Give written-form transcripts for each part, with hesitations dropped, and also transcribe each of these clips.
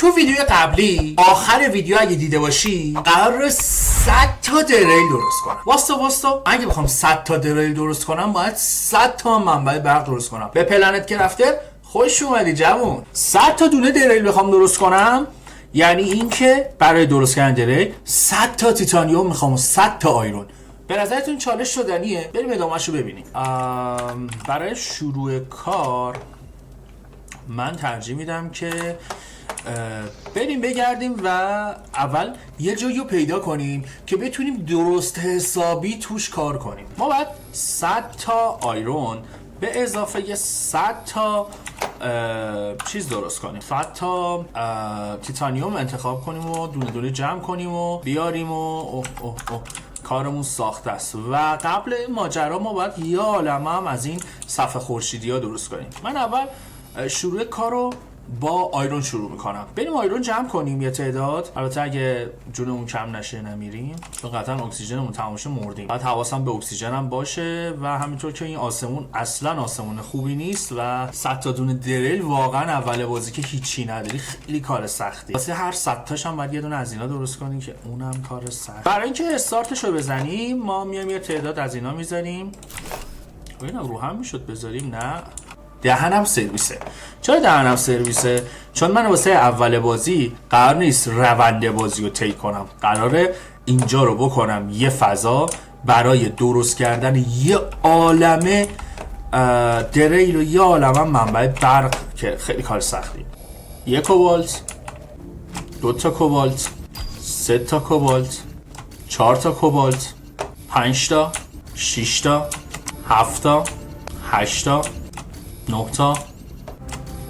تو ویدیو قبلی آخر ویدیو اگه دیده باشی قرار 100 تا دریل درست کنم. واستا اگه بخوام 100 تا دریل درست کنم باید 100 تا منبع برق درست کنم. به پلنت کرافتر خوش اومدی جوون. 100 تا دونه دریل بخوام درست کنم یعنی این که برای درست کردن دریل 100 تا تیتانیوم میخوام و 100 تا آیرون. به نظرتون چالش شدنیه؟ بریم ادامه‌شو ببینیم. برای شروع کار من ترجیح میدم که بریم بگردیم و اول یه جایی رو پیدا کنیم که بتونیم درست حسابی توش کار کنیم. ما باید 100 تا آیرون به اضافه 100 تا چیز درست کنیم، 100 تا تیتانیوم انتخاب کنیم و دونه دونه جمع کنیم و بیاریم و کارمون ساخته است. و قبل ماجرا ما باید یه عالمه هم از این صفحه خورشیدی ها درست کنیم. من اول شروع کارو با آیرون شروع میکنم. بریم آیرون جمع کنیم یه تعداد. البته اگه جونمون کم نشه نمیریم، چون قطعا اکسیژنمون تمام شه مردیم. بعد حواسم به اکسیژنم باشه و همینطور که این آسمون اصلا آسمون خوبی نیست و 100 تا دونه دریل واقعا اول بازی که هیچی نداری خیلی کار سختی. واسه هر 100 تاش هم باید یه دونه از اینا درست کنیم که اونم کار سخت. برای اینکه استارتشو بزنیم ما میایم یه تعداد از اینا میذاریم. اینا رو هم میشد بذاریم؟ نه، دهنم سرویسه. چرا دهنم سرویسه؟ چون من واسه اول بازی قرار نیست روند بازی رو طی کنم. قراره اینجا رو بکنم یه فضا برای درست کردن یه عالمه دریل و یه عالمه منبع برق که خیلی کار سختی. یه کوبالت، 2 تا کوبالت، 3 تا کوبالت، 4 تا کوبالت، 5 تا، 6 تا، 7 تا، 8 تا، 9 تا،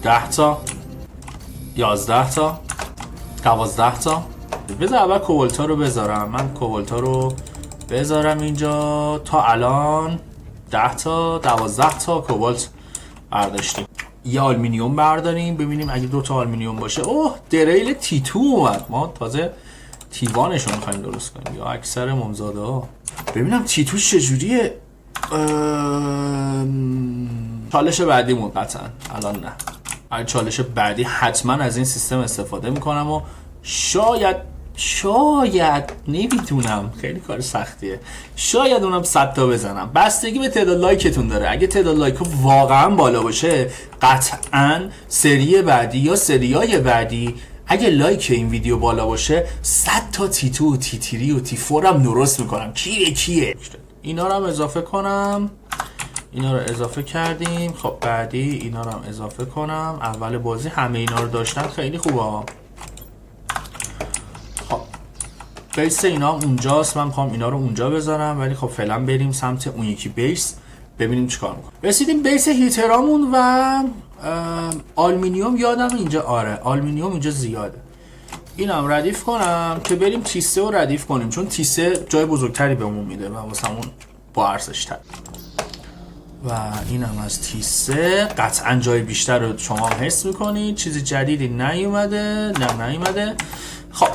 10 تا، 11 تا، 12 تا. بذار اول کوبالتا رو بذارم. من کوبالتا رو بذارم اینجا. تا الان 10 تا 12 تا کوبالت برداشتیم. یه آلومینیوم برداریم ببینیم اگه 2 تا آلومینیوم باشه. اوه دریل تیتو اومد. ما تازه تیوانش رو می‌خوایم درست کنیم یا اکثر ممزاده ها. ببینم تیتوش چجوریه. چالش بعدیمون قطعا الان نه. برای چالش بعدی حتما از این سیستم استفاده میکنم و شاید نمیدونم، خیلی کار سختیه، شاید اونم 100 تا بزنم. بستگی به تعداد لایکتون داره. اگه تعداد لایک واقعا بالا باشه قطعا سری بعدی یا سریای بعدی اگه لایک این ویدیو بالا باشه 100 تا تیتو و تیتیری و تیفورم درست میکنم. کیه اینا رو هم اضافه کنم. اینا رو اضافه کردیم. خب بعدی اینا رو هم اضافه کنم. اول بازی همه اینا رو داشتن خیلی خوبه. خب بیس اینا هم اونجاست. من میخوام اینا رو اونجا بذارم ولی خب فعلا بریم سمت اون یکی بیس ببینیم چیکار میکنه. رسیدیم بیس هیترامون و آلومینیوم یادم اینجا. آره آلومینیوم اینجا زیاده. اینم ردیف کنم که بریم تیسه رو ردیف کنیم چون تیسه جای بزرگتری بهمون میده و واسمون با ارزش تر. و اینم از تیسه. قطعا جای بیشتر رو شما هم حس میکنید. چیز جدیدی نیومده. خب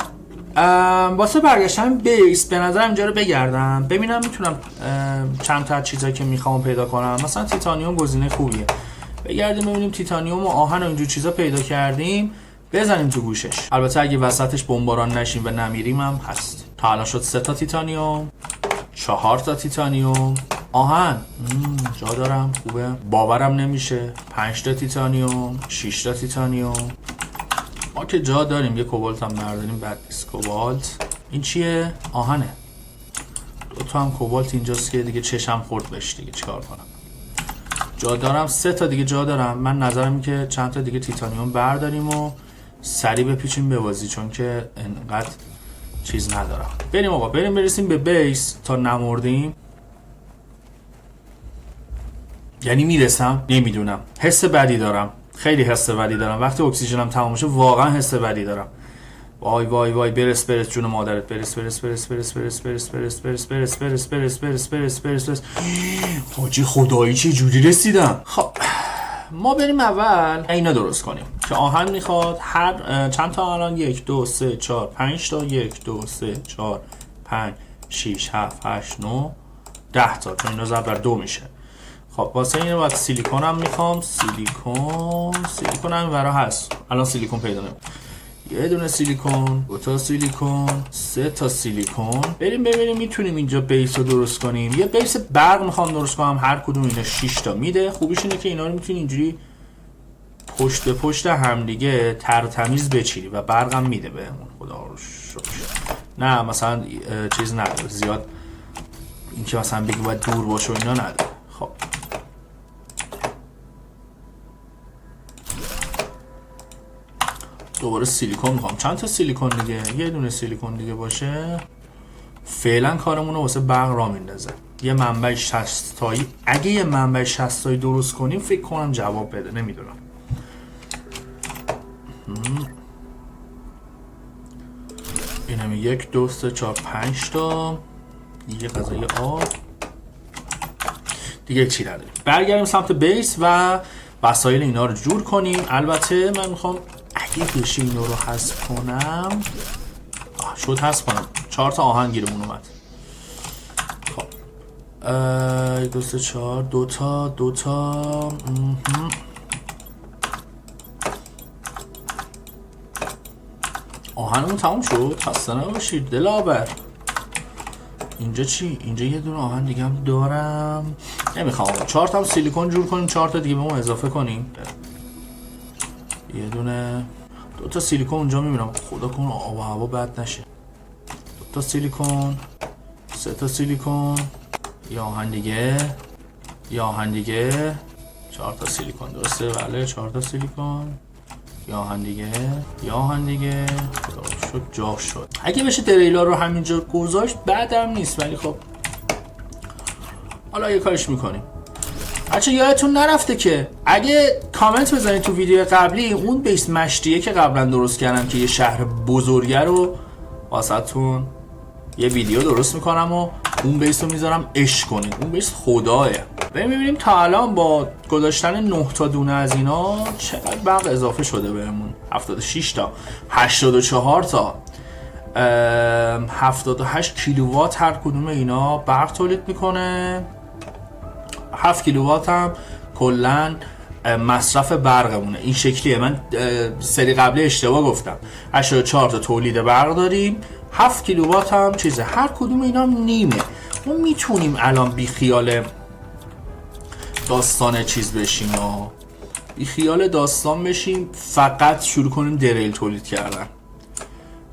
واسه برگشتن بیس به نظرم اینجا رو بگردم ببینم میتونم چند تا چیزایی که میخوام پیدا کنم. مثلا تیتانیوم گزینه خوبیه. بگردیم ببینیم تیتانیوم و آهن و اینجور چیزا پیدا کردیم بزنیم تو گوشش. البته اگه وسطش بمباران نشیم و نمیریم هم هست. تا الان شد 3 تا تیتانیوم، 4 تا تیتانیوم، آهن جا دارم خوبه، باورم نمیشه. 5 تا تیتانیوم، 6 تا تیتانیوم. ما که جا داریم. یه کوبالت هم برداریم. بعد کوبالت این چیه؟ آهنه. 2 تا هم کوبالت اینجاست که دیگه چشم خورد بهش دیگه چیکار کنم. جا دارم. 3 تا دیگه جا دارم. من نظرم اینه که چند تا دیگه تیتانیوم برداریم و سریع بپیچیم به بازی چون که انقدر چیز ندارم. بریم آقا بریم برسیم به بیس تا نمردیم. یعنی میرسم نمیدونم. حس بدی دارم. خیلی حس بدی دارم. وقتی اکسیژنم تمام شه واقعا حس بدی دارم. وای برس جون مادرت. برس. حاجی خدایی چه جوری رسیدم. خب ما بریم اول اینا درست کنیم که آهن میخواد. هر چند تا الان 1 2 3 4 5 تا 1 2 3 4 5 6 7 8 9 10 تا چون اینا ضرب در 2 میشه. خب واسه این وقت سیلیکون هم میخوام. سیلیکون هم ورا هست. الان سیلیکون پیدا نمیکنم. یه دونه سیلیکون، 2 تا سیلیکون، 3 تا سیلیکون. بریم ببینیم میتونیم اینجا بیس رو درست کنیم. یه بیس برق میخوام درست کنم، هر کدوم اینا 6 تا میده. خوبیش اینه که اینا رو میتونی اینجوری پشت به پشت همدیگه تمیز بچینی و برقم میده بهمون. خدا رو شکر. نه مثلا چیز نداره زیاد، اینکه مثلا بگی باید دور باشه و اینا نداره. خب دوباره سیلیکون میخوام. چند تا سیلیکون دیگه؟ یه دونه سیلیکون دیگه باشه. فعلا کارمون رو واسه برق را میندازه. یه منبع 60 تایی، اگه یه منبع 60 تایی درست کنیم فکر کنم جواب بده، نمیدونم. اینم 1 2 3 4 5 تا یه قضایی آب دیگه. چی نداریم. برگردیم سمت بیس و وسایل اینا رو جور کنیم. البته من میخوام اگه بشه اینا رو حذف کنم. شد حذف کنم. 4 تا آهن گیرمون اومد. خب 2 3 4 2 تا آهنمون تموم شد. خسته نباشید دلاور. اینجا چی؟ اینجا یه دونه آهن دیگه هم دارم. نمیخوام. 4 تا سیلیکون جور کنیم، 4 تا دیگه بهمون اضافه کنیم. یه دونه 2 تا سیلیکون اونجا میبینم. خدا کنه آب و هوا بد نشه. 2 تا سیلیکون، 3 تا سیلیکون، یه آهن دیگه، یه آهن دیگه، 4 تا سیلیکون. درسته؟ بله 4 تا سیلیکون، یه آهن دیگه، یه آهن دیگه. شد جا شد. اگه بشه تریلا رو همینجا گذاشت بعدم نیست، ولی خب حالا یه کارش میکنیم. بچه یادتون نرفته که اگه کامنت بزنید تو ویدیو قبلی، اون بیس مشتیه که قبلا درست کردم که یه شهر بزرگه رو واسهتون یه ویدیو درست میکنم و اون بیس رو میذارم عشق کنید. اون بیس خداه. ببینیم تا الان با گذاشتن 9 تا دونه از اینا چقدر برق اضافه شده بهمون. 76 تا، 84 تا، 78 کیلووات هر کدوم اینا برق تولید میکنه. 7 کیلووات هم کلا مصرف برقمونه. این شکلیه. من سری قبلی اشتباه گفتم. 84 تا تولید برق داریم، 7 کیلووات هم چیزه. هر کدوم اینا نیمه. ما میتونیم الان بی خیال داستان چیز بشیم و بی خیال داستان بشیم، فقط شروع کنیم دریل تولید کردن.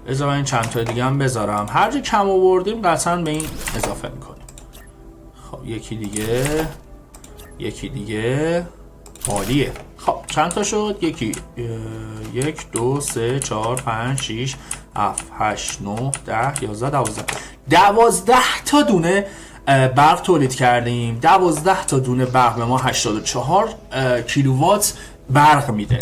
بذار این چند تا دیگه هم بذارم. هر جا کم آوردیم قطعا به این اضافه میکنیم. خب یکی دیگه، یکی دیگه. عالیه. خب چند تا شد؟ یکی 1 2 3 4 5 6 7 8 9 10 11 12 تا دونه برق تولید کردیم. 12 تا دونه برق به ما 84 کیلووات برق میده.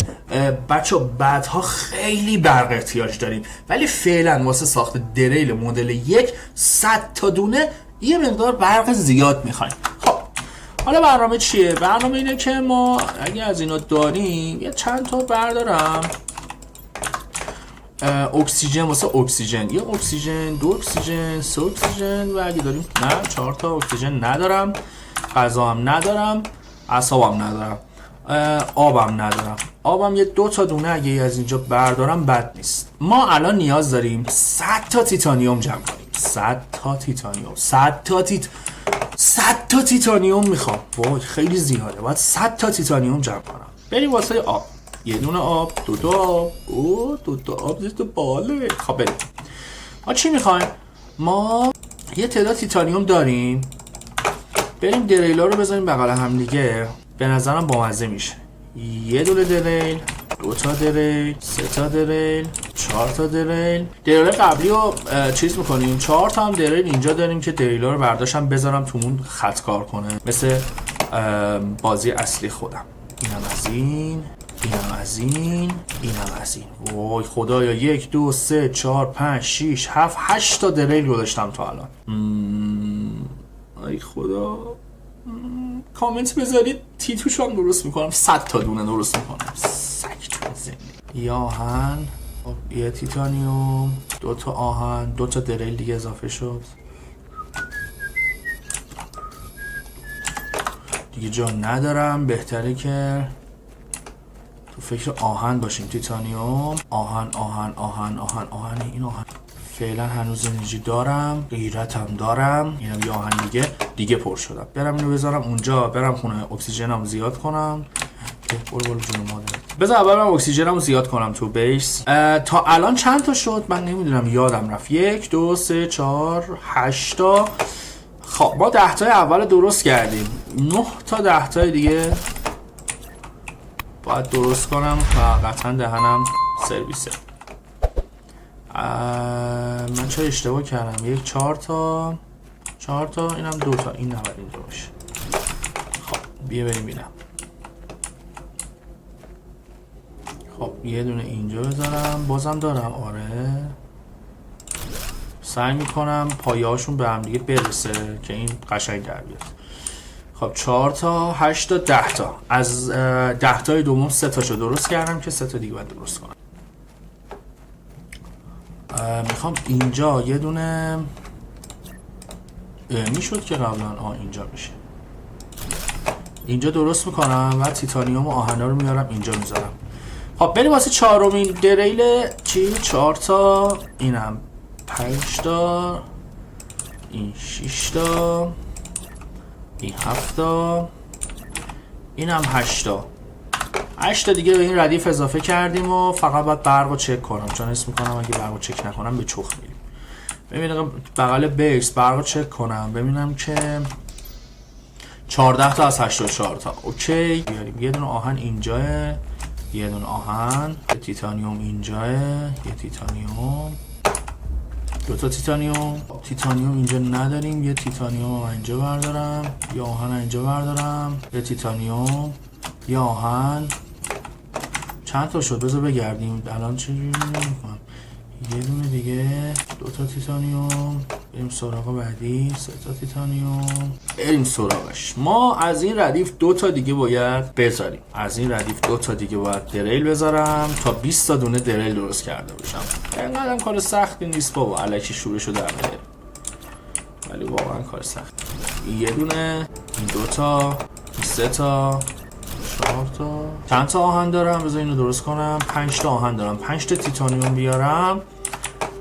بچه بعدها خیلی برق احتیاج داریم، ولی فعلا واسه ساخت دریل مدل 1 100 تا دونه یه مقدار برق زیاد میخوایم. خب حالا برنامه چیه؟ برنامه اینه که ما اگه از اینا داریم یه چند تا بردارم. اکسیژن واسه اکسیژن، یه اکسیژن، 2 اکسیژن، 3 اکسیژن و اگه داریم نه 4 تا اکسیژن ندارم. غذا هم ندارم، اعصابم ندارم، آبم ندارم. آبم یه 2 تا دونه اگه از اینجا بردارم بد نیست. ما الان نیاز داریم 100 تا تیتانیوم جمع کنیم. 100 تا تیتانیوم، 100 تا تیتانیوم میخوام. وای خیلی زیاده. باید 100 تا تیتانیوم جمع کنم. بریم واسه آب. یه دونه آب، 2 تا آب. 2 تا آب زیست باله. خب بریم. ما چی میخوایم؟ ما یه تعداد تیتانیوم داریم. بریم دریلا رو بذاریم بغل هم دیگه. به نظرم بامزه میشه. یه دونه دریل، 2 تا دریل، 3 تا دریل، 4 تا دریل. دریل قبلی رو چیز میکنیم. 4 تا هم دریل اینجا داریم که دریلا رو برداشتم بذارم تومون خط کار کنه، مثل بازی اصلی خودم. اینم از این، اینم از این، اینم از این. وای خدایا 1 2 3 4 5 6 7 8 تا دریل گذاشتم تا الان. ای خدا. کامنت بذارید تیتوش هم درست میکنم. 100 تا دونه درست میکنم. سکتون زنده. یه آهن، یه تیتانیوم، 2 تا آهن، 2 تا دریل دیگه اضافه شد. دیگه جا ندارم. بهتره که تو فکر آهن باشیم. تیتانیوم، آهن، این آهن فعلا هنوز انرژی دارم، غیرتم دارم. اینم یه آهن دیگه پر شدم. برم اینو بذارم اونجا، برم خونه اکسیژنم زیاد کنم. برو جون مادر. بذار اول من اکسیژنمو زیاد کنم تو بیس. تا الان چند تا شد من نمیدونم، یادم رفت. 1 2 3 4 8 تا. خب ما 10 تا اول درست کردیم. 9 تا 10 تا دیگه باید درست کنم و قطعا دهنم سرویسه. من چه اشتباه کردم؟ 1 4 تا اینم 2 تا. این نباید اینجا باشه. خب بیا بریم بینم. خب یه دونه اینجا بذارم. بازم دارم. آره سعی میکنم پایه هاشون به هم دیگه برسه که این قشنگ در بیاد. خب 4 تا 8 تا 10 تا. از 10 تای دوم 3 تاشو درست کردم که 3 تا دیگه باید درست کنم. میخوام اینجا یه دونه میشد که قبلا اینجا میشه. اینجا درست میکنم و تیتانیوم و آهنا رو میارم اینجا میذارم. خب بریم واسه چهارمین دریل. چی؟ 4 تا، اینم 5 تا، این 6 تا، این 7 تا، اینم 8 تا. 8 تا دیگه به این ردیف اضافه کردیم و فقط باید برق رو چک کنم، چون اسم میکنم اگه برق رو چک نکنم به چخ میریم. ببینم بغل بیس برق رو چک کنم ببینم که 14 تا از 84 تا. اوکی بیاریم. یه دونه آهن اینجاه، یه دونه آهن، یه تیتانیوم اینجاه، یه تیتانیوم، 2 تا تیتانیوم اینجا نداریم. یه تیتانیوم اینجا بردارم، یه آهن اینجا بردارم، یه تیتانیوم، یه آهن. چند تا شد؟ بذار بگردیم الان چجوری نمی‌کنم. یه دونه دیگه، 2 تا تیتانیوم. بریم سراغ بعدی. 3 تا تیتانیوم. بریم سراغش. ما از این ردیف 2 تا دیگه باید بذاریم. از این ردیف 2 تا دیگه باید دریل بذارم تا 20 تا دونه دریل درست کرده باشم. اینقدر کار سختی نیست بابا، الکی شروع شده میره، ولی واقعا کار سخت. یه دونه، این 2 تا، 3 تا، 4 تا. چند تا آهن دارم؟ بذار اینو درست کنم. 5 تا آهن دارم. 5 تا تیتانیوم بیارم.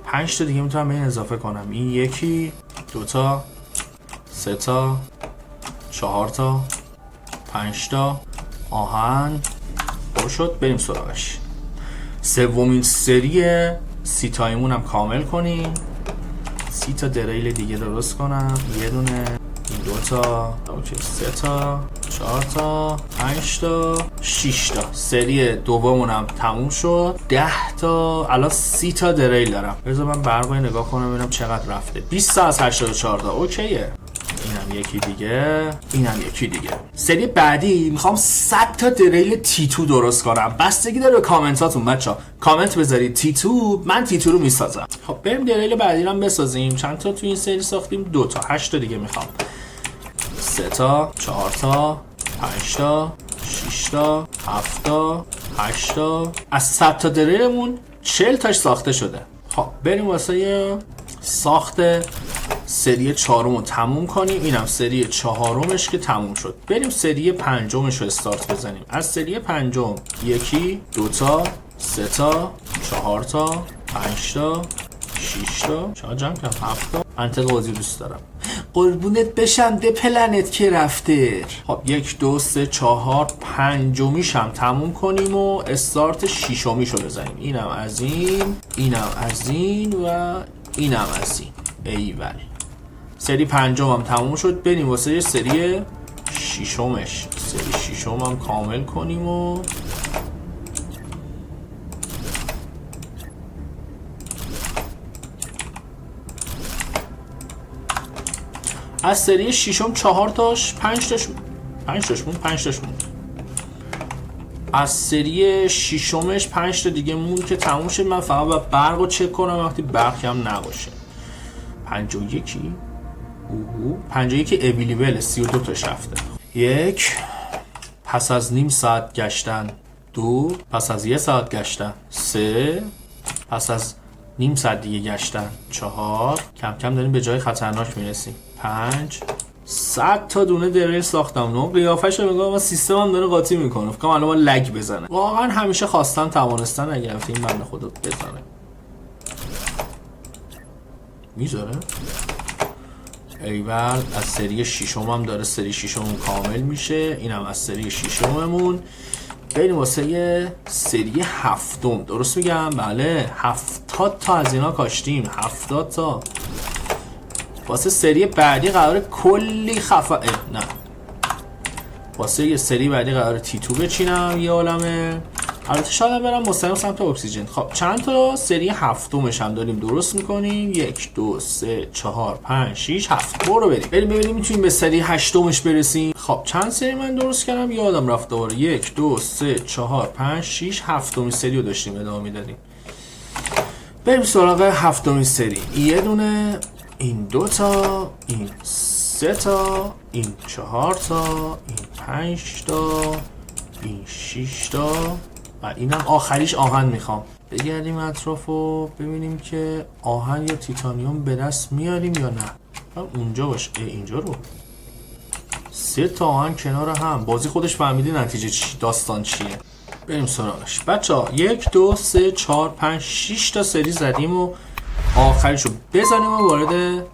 5 تا دیگه میتونم به این اضافه کنم. این 1 2 تا 3 تا 4 تا 5 تا آهن پر شد. بریم سراغش. سومین سری 30 تایمون هم کامل کنیم. 30 تا دریل دیگه درست کنم. یه دونه، این 2 تا، اوکی، 3 تا، 4 تا، 5 تا، 6 تا. سری دومونم تموم شد. 10 تا. الان 30 تا دریل دارم. بذار من برق رو نگاه کنم ببینم چقدر رفته. 20 تا از 84 تا. اوکیه. اینم یکی دیگه، اینم یکی دیگه. سری بعدی میخوام 100 تا دریل T2 درست کنم. بستگی داره به کامنتاتون بچا. کامنت بذارید T2، من T2 رو میسازم. خب بریم دریل بعدی رو هم بسازیم. چند تا تو این سری ساختیم؟ 2 تا. 8 تا دیگه میخوام. 3 تا، 4 تا، 5 تا، 6 تا، 7 تا، 8 تا. از 100 تا دریلمون 40 تاش ساخته شده. خب بریم واسه ساخت سری 4 رو تموم کنیم. اینم سری 4مش که تموم شد. بریم سری 5مش رو استارت بزنیم. از سری 5 1 2 تا 3 تا 4 تا 5 تا 6 تا. چقدر جمع کردم؟ 7 تا. منطقه بازی دوست دارم. قربونت بشم ده پلنت که رفته. خب 1 2 3 4 5میش هم تموم کنیم و استارت 6میش رو بزنیم. اینم از این، اینم از این و اینم از این. ایول. سری 5 هم تموم شد. بریم واسه سری 6مش. سری 6 هم کامل کنیم و از سری 6 4 تاش 5 تاش موند. از سری 6مش 5 تا دیگه موند که تموم شد. من فقط باید برق رو چک کنم وقتی برق هم نباشه. 51 اویلیبل 32 تاش رفته. 1 پس از نیم ساعت گشتن، 2 پس از 1 ساعت گشتن، 3 پس از نیم ساعت دیگه گشتن، 4 کم کم داریم به جای خطرناک میرسیم، 5 100 تا دونه دریل ساختم. نو قیافش رو نگاه، سیستمم داره قاطی میکنه. فکر کنم الان ما لگ بزنه. واقعا همیشه خواستن توانستن اگه این بنده خدا بزنه. میذاره ایول. از سری شیشم هم داره، سری شیشم کامل میشه. اینم از سری شیشممون. بریم واسه سری هفتم. درست میگم؟ بله 70 تا از اینا کاشتیم. 70 تا. واسه سری بعدی قرار کلی نه، واسه یه سری بعدی قرار تیتو بچینم یه عالمه. البته شاید برم مستقیم سمت اکسیژن. خب چند تا سری هفتمش هم داریم درست میکنیم. 1 2 3 4 5 6 7. برو بریم ببینیم میتونیم به سری هشتمش برسیم. خب چند سری من درست کردم یادم رفت دوباره. 1 2 3 4 5 6 هفتمین سری رو داشتیم ادامه میدادیم. بریم سراغ هفتمین سری. یه دونه، این 2 تا، این 3 تا، این 4 تا، این 5 تا، این 6 تا و اینم آخریش آهن میخوام. بگردیم اطرافو ببینیم که آهن یا تیتانیوم به دست میاریم یا نه. اونجا باشه. اینجا رو 3 تا آهن کنار هم. بازی خودش فهمیدی نتیجه چی، داستان چیه. بریم سراغش بچه ها. 1 2 3 4 5 6 تا سری زدیم و آخریشو بزنیم و وارد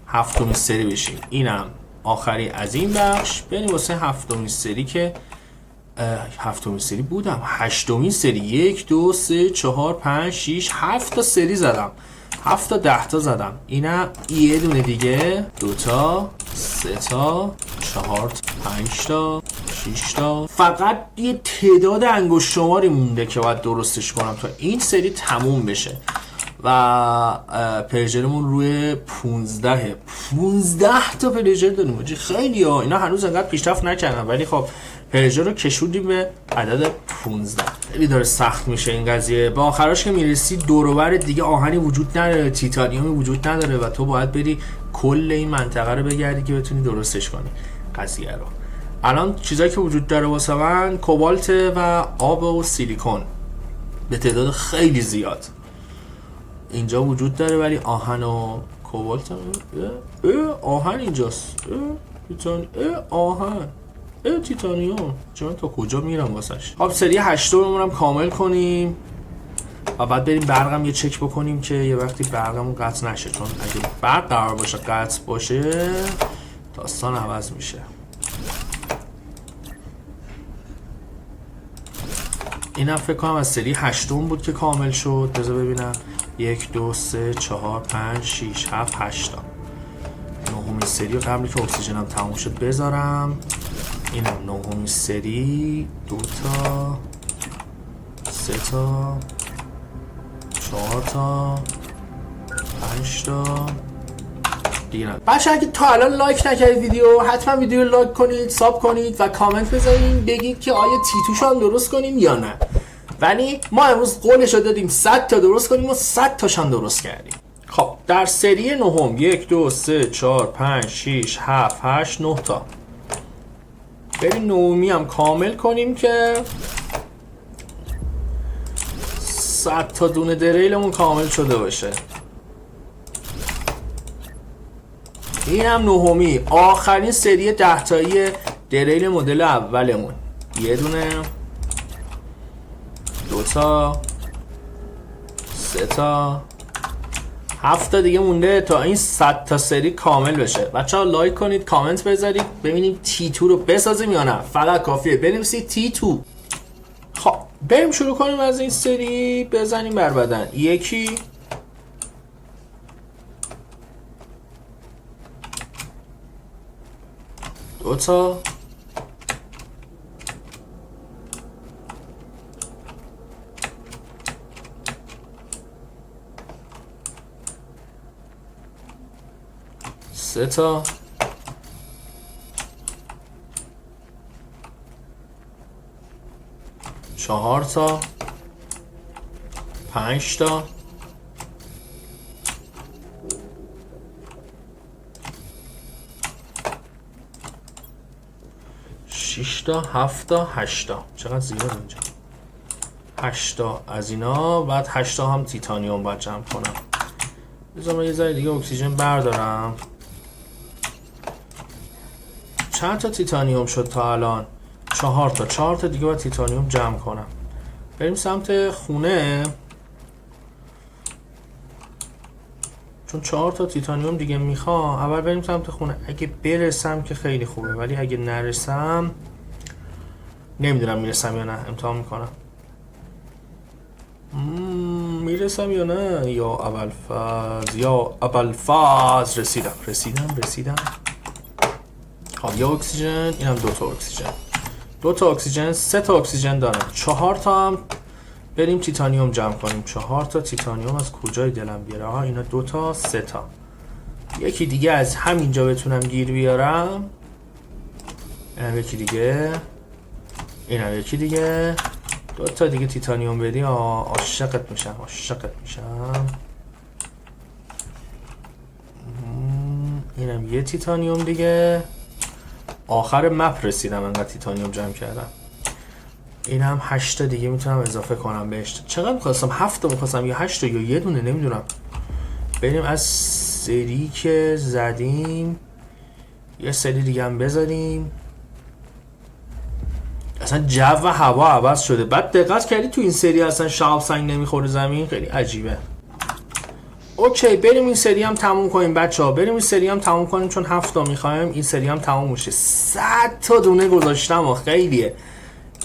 هفتمین سری بشیم. اینم آخری از این بخش. بریم واسه هفتمین سری که هفتمین سری بودم. هشتمین سری. 1 2 3 4 5 6 7 تا سری زدم. 7 تا 10 تا زدم. اینم یه دونه دیگه. 2 تا 3 تا 4 تا 5 تا 6 تا. فقط یه تعداد انگشت شماری مونده که باید درستش کنم تا این سری تموم بشه و پلیجرمون روی 15 تا پلیجر داریم. خیلی ها. اینا هنوز انقدر پیشرفت نکردن ولی خب پلیجر رو کشوندیم به عدد 15. خیلی داره سخت میشه این قضیه. با آخراش که میرسی دور و بر دیگه آهنی وجود نداره، تیتانیومی وجود نداره و تو باید بری کل این منطقه رو بگردی که بتونی درستش کنی قضیه رو. الان چیزایی که وجود داره واسه من کوبالت و آب و سیلیکون به تعداد خیلی زیاد اینجا وجود داره ولی آهن و کوبالت آهن اینجاست. آهن تیتانیوم چون تا کجا میرم واسش. خب سری 8 رو کامل کنیم و بعد بریم برقم یه چک بکنیم که یه وقتی برقمون قطع نشه، چون اگه برق قرار باشه قطع باشه داستان عوض میشه. اینم فکر کنم از سری 8 بود که کامل شد. بذار ببینم. 1 2 3 4 5 6 7 8 تا. نهمین سری رو قبلی که اکسیژنم تموم شد بذارم. اینم نهمین سری. 2 تا 3 تا 4 تا 5 تا دیگه. بچه اگه تا الان لایک نکردید ویدیو، حتما ویدیو رو لایک کنید، ساب کنید و کامنت بذارید بگید که آیا تیتوشو هم درست کنیم یا نه. ولی ما امروز قولش رو دادیم 100 تا درست کنیم و 100 تاشان درست کردیم. خب در سری نهم 1 2 3 4 5 6 7 8 9 تا. بریم نهمی هم کامل کنیم که 100 تا دونه دریلمون کامل شده باشه. این هم نهمی آخرین سری 10 تایی دریل مدل اولمون. یه دونه، 2 تا، 3 تا، 7 تا دیگه مونده تا این 100 تا سری کامل بشه. بچه‌ها لایک کنید، کامنت بذارید ببینیم T2 رو بسازیم یا نه. فقط کافیه بنویسید T2. خب بریم شروع کنیم از این سری بزنیم بر بدن. یکی، 2 تا، 3 تا، 4 تا، 5 تا، 6 تا، 7 تا، 8 تا. چقدر زیاد اینجا. 8 تا از اینا، بعد 8 تا هم تیتانیوم باید جمع کنم. بذار من یه ذره دیگه اکسیژن بردارم. چند تا تیتانیوم شد تا الان؟ 4 تا. 4 تا دیگه باید تیتانیوم جمع کنم. بریم سمت خونه، چون 4 تا تیتانیوم دیگه میخوام. اول بریم سمت خونه. اگه برسم که خیلی خوبه، ولی اگه نرسم نمیدونم میرسم یا نه. امتحان میکنم. میرسم یا نه. یا ابوالفضل، یا ابوالفضل. رسیدم. خب یه اکسیژن، اینم 2 تا اکسیژن. 2 تا اکسیژن، 3 تا اکسیژن دارم. 4 تا هم بریم تیتانیوم جمع کنیم. 4 تا تیتانیوم از کجای دلم بیاره؟ آها اینا 2 تا، 3 تا. یکی دیگه از همینجا بتونم گیر بیارم. اینم یکی دیگه. اینم یکی دیگه. 2 تا دیگه تیتانیوم بدی عاشقت میشم. اینم یه تیتانیوم دیگه. آخر مپ رسیدم انقدر تیتانیوم جمع کردم. اینم 8 تا دیگه میتونم اضافه کنم بهش. چقدر میخواستم؟ 7 تا میخواستم یا 8 تا یا یه دونه، نمیدونم. بریم از سری که زدیم یه سری دیگه هم بذاریم. اصلا جو و هوا عوض شده. بعد دقت کردی تو این سری اصلا شهاب سنگ نمیخوره زمین؟ خیلی عجیبه. اوکی بریم این سری هم تموم کنیم بچه‌ها. بریم این سری هم تموم کنیم چون 7 تا میخوایم. این سری هم تموم میشه. 100 تا دونه گذاشتم و خیلیه.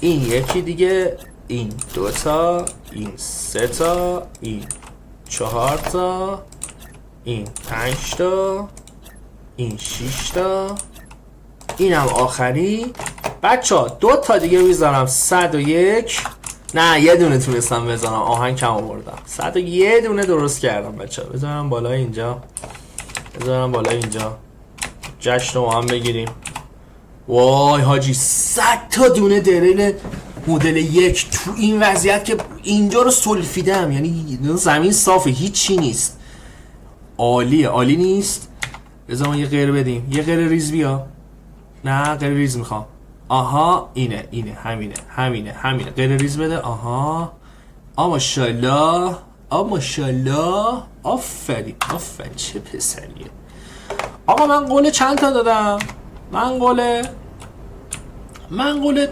این یکی دیگه، این 2 تا، این 3 تا، این 4 تا، این 5 تا، این 6 تا، اینم آخری. بچه‌ها 2 تا دیگه میذارم. 101. نه یه دونه تونستم بذارم، آهنگ کم آوردم. 101 دونه درست کردم بچه‌ها. بذارم بالا اینجا. جشن رو هم بگیریم. وای حاجی 100 تا دونه دریل مدل 1 تو این وضعیت که اینجا رو سلفیدم. یعنی زمین صافه، هیچی نیست. عالیه. عالی نیست؟ بذار یه غیر بدیم. یه غیر ریز بیا. نه غیر ریز میخوام. آها اینه همینه. غیر ریز بده. آها ماشاءالله. آفرین چه پسریه. آقا من قول چند تا دادم؟ من قول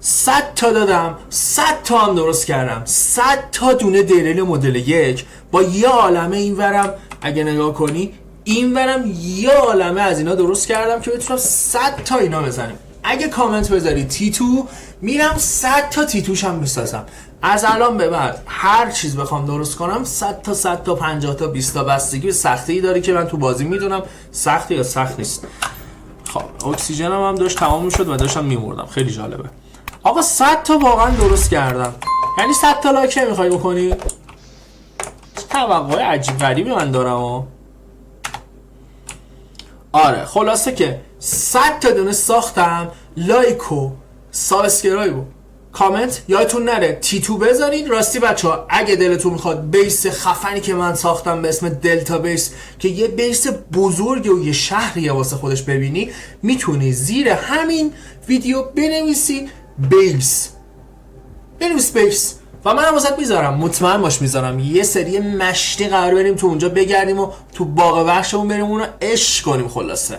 100 تا دادم. 100 تا هم درست کردم. 100 تا دونه دریل مدل 1 با یه عالمه اینورم. اگه نگاه کنی اینورم یه عالمه از اینا درست کردم که بتونم 100 تا اینا بزنیم. اگه کامنت بذاری تیتو، میرم 100 تا تیتوش هم میسازم. از الان به بعد هر چیز بخوام درست کنم 100 تا 50 تا 20 تا، بستگی به سختی داره که من تو بازی میدونم سختی یا سخت نیست. خب اکسیژنم هم داشت تمام میشد و داشتم میمردم. خیلی جالبه. آقا 100 تا واقعا درست کردم. یعنی 100 تا لایک نمیخوای بکنی؟ توقع عجیب غریبی من دارم. آره خلاصه که 100 تا دونه ساختم. لایک و سابسکرایب و کامنت یادتون نره تیتو بذارید. راستی بچه‌ها اگه دلتون میخواد بیس خفنی که من ساختم به اسم دلتا بیس که یه بیس بزرگ و یه شهریه واسه خودش ببینی، میتونی زیر همین ویدیو بنویسی بیس و منم واسط میذارم. مطمئن باش میذارم. یه سری مشتی قرار بریم تو اونجا بگردیم و تو باغ وحشمون بریم اونو عشق کنیم. خلاصه